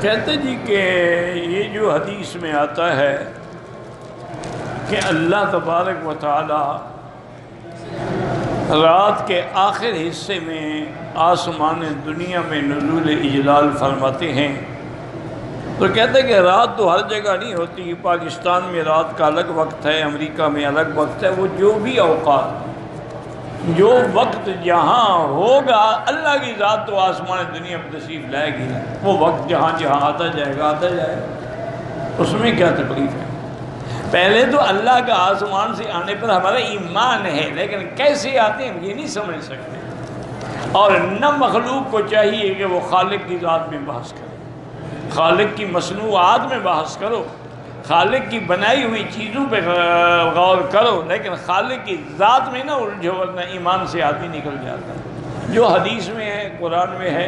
کہتے جی کہ یہ جو حدیث میں آتا ہے کہ اللہ تبارک و تعالی رات کے آخر حصے میں آسمان دنیا میں نزول اجلال فرماتے ہیں، تو کہتے ہیں کہ رات تو ہر جگہ نہیں ہوتی، پاکستان میں رات کا الگ وقت ہے، امریکہ میں الگ وقت ہے، وہ جو بھی اوقات جو وقت جہاں ہوگا اللہ کی ذات تو آسمان دنیا میں تشریف لائے گی، وہ وقت جہاں جہاں آتا جائے گا آتا جائے گا، اس میں کیا تکلیف ہے؟ پہلے تو اللہ کا آسمان سے آنے پر ہمارا ایمان ہے، لیکن کیسے آتے ہیں ہم یہ نہیں سمجھ سکتے، اور نہ مخلوق کو چاہیے کہ وہ خالق کی ذات میں بحث کرے، خالق کی مصنوعات میں بحث کرو، خالق کی بنائی ہوئی چیزوں پہ غور کرو، لیکن خالق کی ذات میں نہ الجھو، ورنہ ایمان سے آدمی نکل جاتا ہے۔ جو حدیث میں ہے، قرآن میں ہے،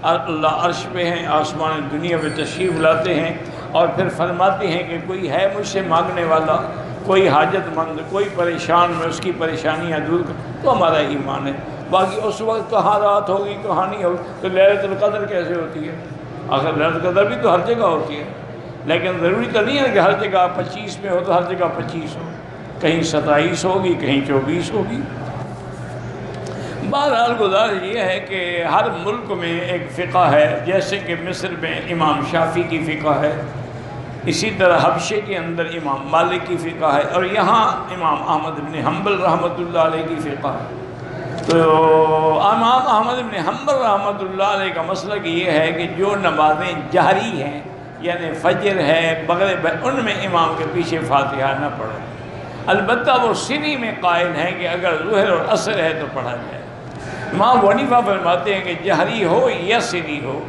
اللہ عرش پہ ہیں، آسمان دنیا میں تشریف لاتے ہیں، اور پھر فرماتے ہیں کہ کوئی ہے مجھ سے مانگنے والا، کوئی حاجت مند، کوئی پریشان، میں اس کی پریشانیاں دور کر، تو ہمارا ایمان ہے۔ باقی اس وقت کہاں رات ہوگی کہاں نہیں ہوگی، تو لیلۃ القدر کیسے ہوتی ہے؟ آخر لیلۃ القدر بھی تو ہر جگہ ہوتی ہے، لیکن ضروری تو نہیں ہے کہ ہر جگہ 25 میں ہو تو ہر جگہ 25 ہو، کہیں 27 ہوگی، کہیں 24 ہوگی۔ بہرحال گزارش یہ ہے کہ ہر ملک میں ایک فقہ ہے، جیسے کہ مصر میں امام شافعی کی فقہ ہے، اسی طرح حبشے کے اندر امام مالک کی فقہ ہے، اور یہاں امام احمد بن حنبل رحمۃ اللہ علیہ کی فقہ ہے۔ تو امام احمد بن حنبل رحمۃ اللہ علیہ کا مسلک یہ ہے کہ جو نمازیں جہری ہیں، یعنی فجر ہے، مغرب ہے، ان میں امام کے پیچھے فاتحہ نہ پڑھو، البتہ وہ سری میں قائل ہیں کہ اگر ظہر اور عصر ہے تو پڑھا جائے۔ امام ابو حنیفہ فرماتے ہیں کہ جہری ہو یا سری ہو،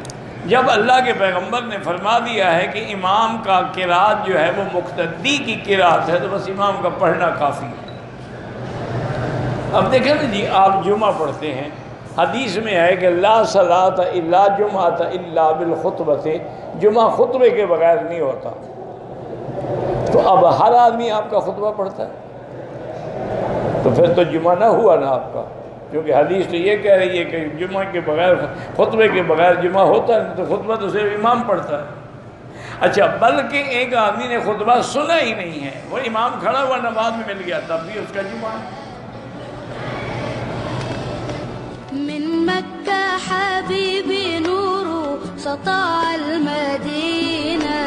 جب اللہ کے پیغمبر نے فرما دیا ہے کہ امام کا قرات جو ہے وہ مقتدی کی قرات ہے، تو بس امام کا پڑھنا کافی ہے۔ اب دیکھیں نا جی، آپ جمعہ پڑھتے ہیں، حدیث میں ہے کہ لا صلاۃ الا جمعۃ الا بالخطبۃ، جمعہ خطبے کے بغیر نہیں ہوتا، تو اب ہر آدمی آپ کا خطبہ پڑھتا ہے، تو پھر تو جمعہ نہ ہوا نا آپ کا، کیونکہ حدیث تو یہ کہہ رہی ہے کہ جمعہ کے بغیر، خطبے کے بغیر جمعہ ہوتا ہے، تو خطبہ تو صرف امام پڑھتا ہے۔ اچھا، بلکہ ایک آدمی نے خطبہ سنا ہی نہیں ہے، وہ امام کھڑا ہوا نماز میں مل گیا، تب بھی اس کا جمعہ ہے۔ من مكة حبيبي نور سطع المدينة